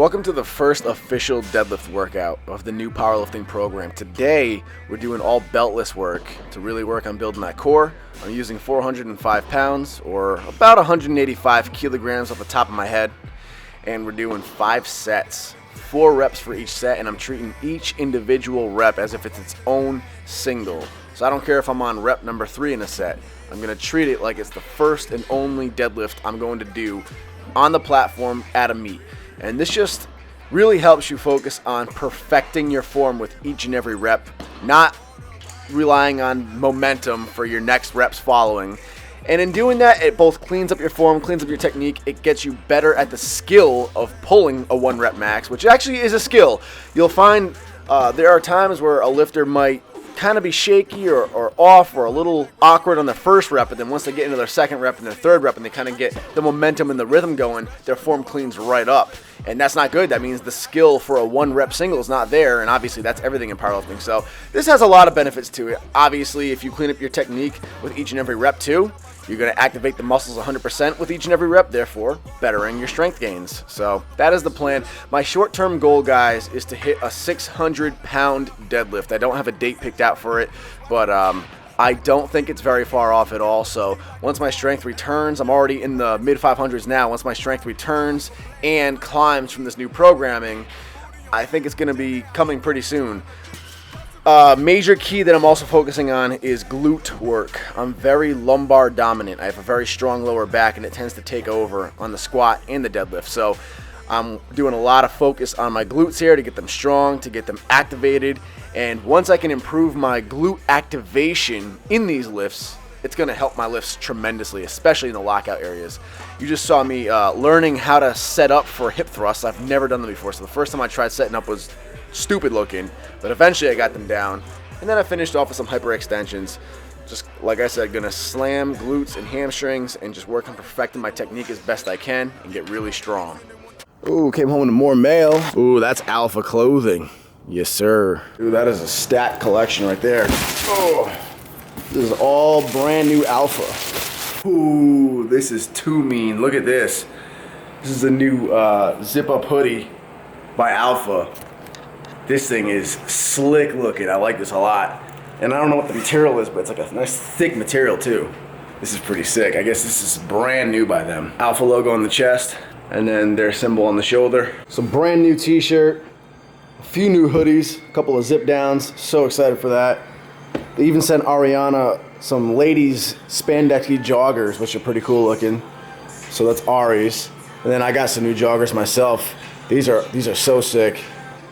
Welcome to the first official deadlift workout of the new powerlifting program. Today, we're doing all beltless work to really work on building that core. I'm using 405 pounds, or about 185 kilograms off the top of my head, and we're doing 5 sets, 4 reps for each set, and I'm treating each individual rep as if it's its own single. So I don't care if I'm on rep number 3 in a set. I'm going to treat it like it's the first and only deadlift I'm going to do on the platform at a meet. And this just really helps you focus on perfecting your form with each and every rep, not relying on momentum for your next reps following. And in doing that, it both cleans up your form, cleans up your technique. It gets you better at the skill of pulling a 1 rep max, which actually is a skill. You'll find there are times where a lifter might kind of be shaky or off or a little awkward on their first rep, but then once they get into their second rep and their third rep and they kind of get the momentum and the rhythm going, their form cleans right up. And that's not good. That means the skill for a 1 rep single is not there, and obviously that's everything in powerlifting. So this has a lot of benefits to it. Obviously, if you clean up your technique with each and every rep too, you're going to activate the muscles 100% with each and every rep, therefore bettering your strength gains. So that is the plan. My short-term goal, guys, is to hit a 600-pound deadlift. I don't have a date picked out for it, but I don't think it's very far off at all. So once my strength returns, I'm already in the mid-500s now. Once my strength returns and climbs from this new programming, I think it's going to be coming pretty soon. Major key that I'm also focusing on is glute work. I'm very lumbar dominant. I have a very strong lower back, and it tends to take over on the squat and the deadlift. So I'm doing a lot of focus on my glutes here to get them strong, to get them activated. And once I can improve my glute activation in these lifts, it's going to help my lifts tremendously, especially in the lockout areas. You just saw me learning how to set up for hip thrusts. I've never done them before, so the first time I tried setting up was stupid looking, but eventually I got them down. And then I finished off with some hyperextensions. Just like I said, gonna slam glutes and hamstrings and just work on perfecting my technique as best I can and get really strong. Ooh, came home with more mail. Ooh, that's Alpha clothing. Yes, sir. Ooh, that is a stat collection right there. Oh, this is all brand new Alpha. Ooh, this is too mean. Look at this. This is a new zip-up hoodie by Alpha. This thing is slick looking. I like this a lot. And I don't know what the material is, but it's like a nice thick material too. This is pretty sick. I guess this is brand new by them. Alpha logo on the chest, and then their symbol on the shoulder. So brand new t-shirt, a few new hoodies, a couple of zip downs. So excited for that. They even sent Ariana some ladies spandexy joggers, which are pretty cool looking. So that's Ari's. And then I got some new joggers myself. These are so sick.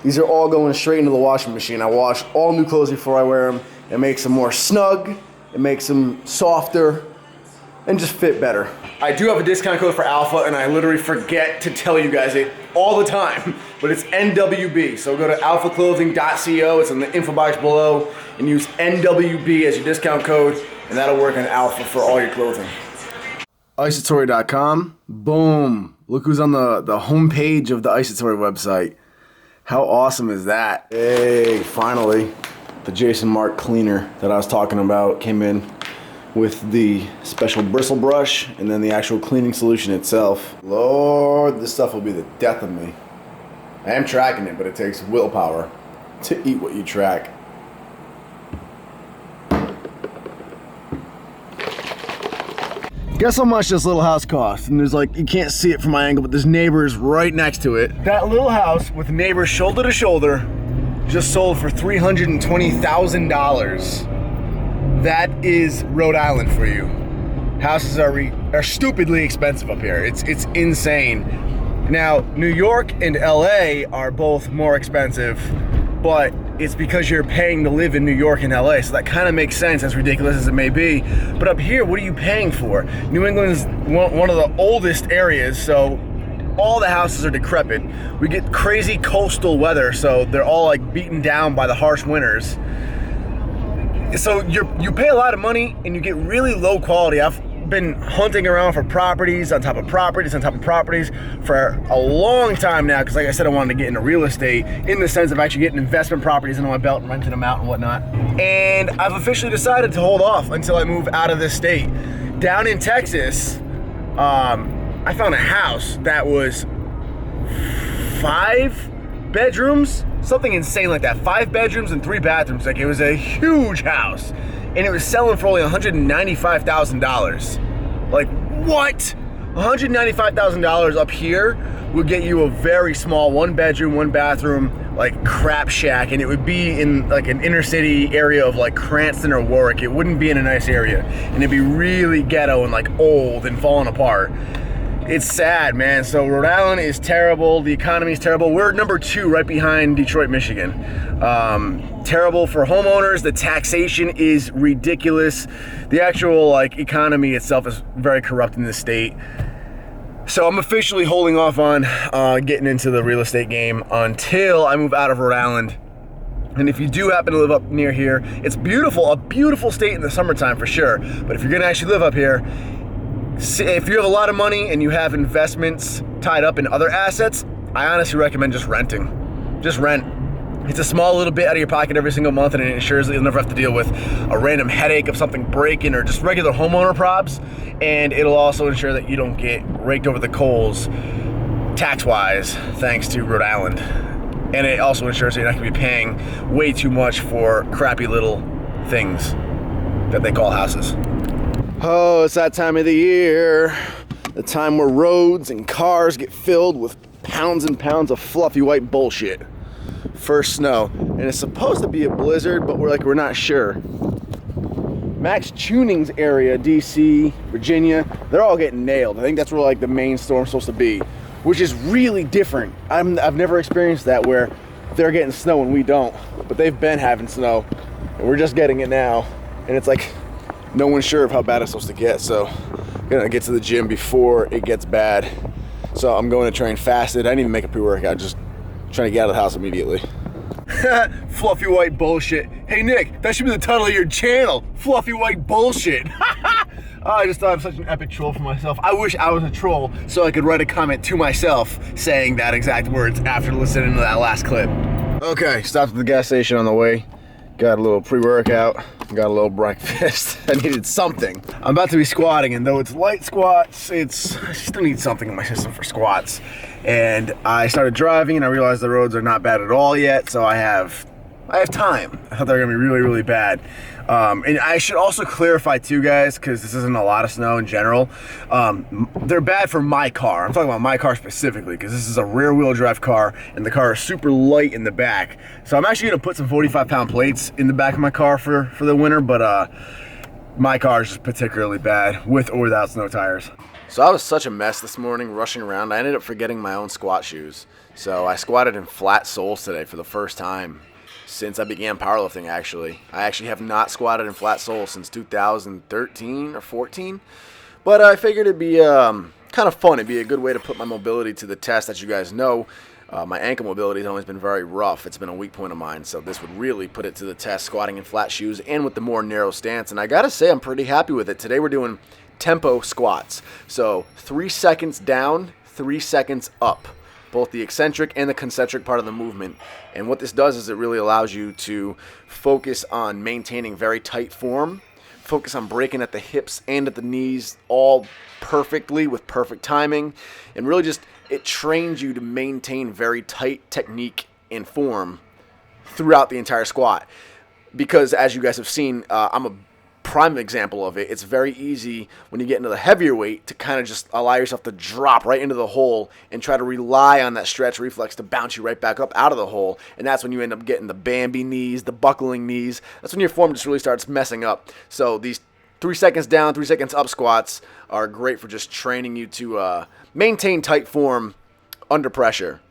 These are all going straight into the washing machine. I wash all new clothes before I wear them. It makes them more snug, it makes them softer, and just fit better. I do have a discount code for Alpha, and I literally forget to tell you guys it all the time, but it's NWB. So go to alphaclothing.co, it's in the info box below, and use NWB as your discount code, and that'll work on Alpha for all your clothing. Isatory.com, boom. Look who's on the homepage of the Isatory website. How awesome is that? Hey, finally, the Jason Mark cleaner that I was talking about came in with the special bristle brush and then the actual cleaning solution itself. Lord, this stuff will be the death of me. I am tracking it, but it takes willpower to eat what you track. Guess how much this little house costs? And there's like, you can't see it from my angle, but there's neighbors right next to it. That little house with neighbors shoulder to shoulder just sold for $320,000. That is Rhode Island for you. Houses are stupidly expensive up here. It's insane. Now, New York and LA are both more expensive, but it's because you're paying to live in New York and LA, so that kind of makes sense, as ridiculous as it may be. But up here, what are you paying for? New England is one of the oldest areas, so all the houses are decrepit. We get crazy coastal weather, so they're all like beaten down by the harsh winters. So you pay a lot of money and you get really low quality. I've been hunting around for properties on top of properties on top of properties for a long time now, because like I said, I wanted to get into real estate in the sense of actually getting investment properties under my belt and renting them out and whatnot. And I've officially decided to hold off until I move out of this state. Down in Texas, I found a house that was 5 bedrooms, something insane like that. 5 bedrooms and 3 bathrooms. Like, it was a huge house, and it was selling for only $195,000. Like, what? $195,000 up here would get you a very small 1 bedroom, 1 bathroom, like, crap shack, and it would be in like an inner city area of like Cranston or Warwick. It wouldn't be in a nice area, and it'd be really ghetto and like old and falling apart. It's sad, man. So Rhode Island is terrible. The economy is terrible. We're number 2 right behind Detroit, Michigan. Terrible for homeowners. The taxation is ridiculous. The actual like economy itself is very corrupt in this state. So I'm officially holding off on getting into the real estate game until I move out of Rhode Island. And if you do happen to live up near here, it's beautiful, a beautiful state in the summertime for sure. But if you're gonna actually live up here, if you have a lot of money and you have investments tied up in other assets, I honestly recommend just renting. Just rent. It's a small little bit out of your pocket every single month, and it ensures that you'll never have to deal with a random headache of something breaking or just regular homeowner probs. And it'll also ensure that you don't get raked over the coals tax-wise, thanks to Rhode Island. And it also ensures that you're not going to be paying way too much for crappy little things that they call houses. Oh, it's that time of the year. The time where roads and cars get filled with pounds and pounds of fluffy white bullshit. First snow, and it's supposed to be a blizzard, but we're not sure. Max Tuning's area, DC, Virginia, they're all getting nailed. I think that's where like the main storm's supposed to be, which is really different. I've never experienced that where they're getting snow and we don't, but they've been having snow and we're just getting it now, and it's like no one's sure of how bad it's supposed to get. So I'm gonna get to the gym before it gets bad. So I'm going to train fasted. I didn't even make a pre-workout, just trying to get out of the house immediately. Fluffy white bullshit. Hey Nick, that should be the title of your channel. Fluffy white bullshit. I just thought I'm such an epic troll for myself. I wish I was a troll so I could write a comment to myself saying that exact words after listening to that last clip. Okay, stopped at the gas station on the way. Got a little pre-workout, got a little breakfast. I needed something. I'm about to be squatting, and though it's light squats, I still need something in my system for squats. And I started driving, and I realized the roads are not bad at all yet, so I have time. I thought they were gonna be really, really bad. And I should also clarify too, guys, because this isn't a lot of snow in general. They're bad for my car. I'm talking about my car specifically, because this is a rear-wheel drive car, and the car is super light in the back. So I'm actually gonna put some 45-pound plates in the back of my car for the winter, but my car is just particularly bad, with or without snow tires. So I was such a mess this morning, rushing around. I ended up forgetting my own squat shoes. So I squatted in flat soles today for the first time since I began powerlifting, actually. I actually have not squatted in flat soles since 2013 or 14. But I figured it'd be kind of fun. It'd be a good way to put my mobility to the test. As you guys know, my ankle mobility has always been very rough. It's been a weak point of mine. So this would really put it to the test, squatting in flat shoes and with the more narrow stance. And I gotta say, I'm pretty happy with it. Today we're doing tempo squats. So 3 seconds down, 3 seconds up. Both the eccentric and the concentric part of the movement. And what this does is it really allows you to focus on maintaining very tight form, focus on breaking at the hips and at the knees all perfectly with perfect timing, and really just it trains you to maintain very tight technique and form throughout the entire squat. Because as you guys have seen, I'm a prime example of it. It's very easy when you get into the heavier weight to kind of just allow yourself to drop right into the hole and try to rely on that stretch reflex to bounce you right back up out of the hole. And that's when you end up getting the Bambi knees, the buckling knees. That's when your form just really starts messing up. So these 3 seconds down, 3 seconds up squats are great for just training you to maintain tight form under pressure.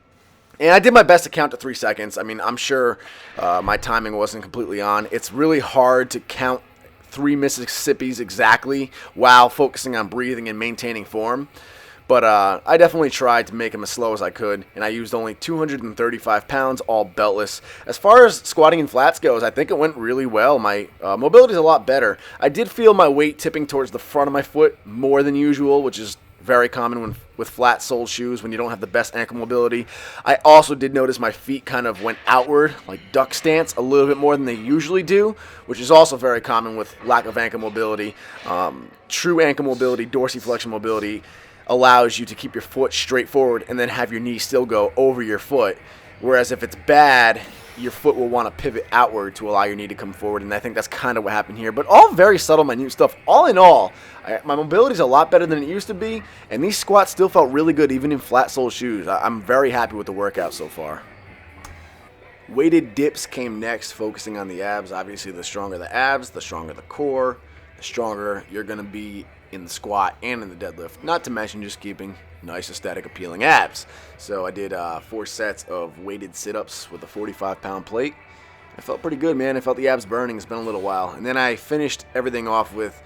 And I did my best to count to 3 seconds. I mean, I'm sure my timing wasn't completely on. It's really hard to count 3 Mississippis exactly while focusing on breathing and maintaining form. But I definitely tried to make them as slow as I could, and I used only 235 pounds, all beltless. As far as squatting in flats goes, I think it went really well. My mobility is a lot better. I did feel my weight tipping towards the front of my foot more than usual, which is very common with flat-soled shoes when you don't have the best ankle mobility. I also did notice my feet kind of went outward, like duck stance, a little bit more than they usually do, which is also very common with lack of ankle mobility. True ankle mobility, dorsiflexion mobility, allows you to keep your foot straight forward and then have your knee still go over your foot. Whereas if it's bad, your foot will want to pivot outward to allow your knee to come forward, and I think that's kind of what happened here. But all very subtle, minute stuff. All in all, my mobility is a lot better than it used to be, and these squats still felt really good even in flat-sole shoes. I'm very happy with the workout so far. Weighted dips came next, focusing on the abs. Obviously, the stronger the abs, the stronger the core, the stronger you're going to be in the squat and in the deadlift. Not to mention just keeping nice, aesthetic, appealing abs. So I did 4 sets of weighted sit-ups with a 45-pound plate. I felt pretty good, man. I felt the abs burning. It's been a little while. And then I finished everything off with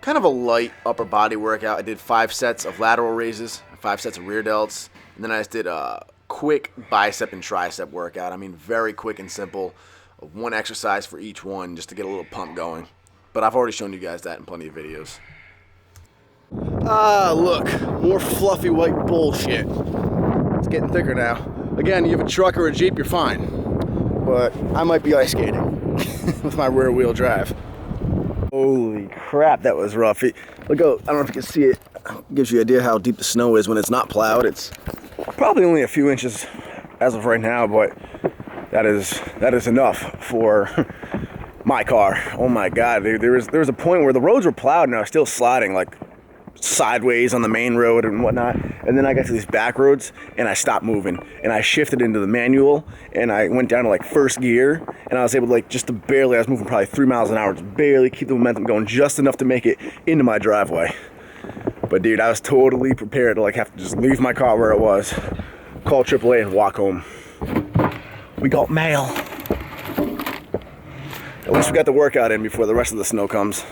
kind of a light upper body workout. I did 5 sets of lateral raises, 5 sets of rear delts, and then I just did a quick bicep and tricep workout. I mean, very quick and simple. 1 exercise for each one just to get a little pump going. But I've already shown you guys that in plenty of videos. Ah, look, more fluffy white bullshit. It's getting thicker now. Again, you have a truck or a Jeep, you're fine. But I might be ice skating with my rear wheel drive. Holy crap, that was rough. Look out, I don't know if you can see it. Gives you an idea how deep the snow is when it's not plowed. It's probably only a few inches as of right now, but that is enough for my car. Oh my God, there was a point where the roads were plowed and I was still sliding like sideways on the main road and whatnot, and then I got to these back roads and I stopped moving and I shifted into the manual and I went down to like first gear and I was able to I was moving probably 3 miles an hour, just barely keep the momentum going just enough to make it into my driveway. But dude, I was totally prepared to have to just leave my car where it was, call AAA and walk home. We got mail. At least we got the workout in before the rest of the snow comes.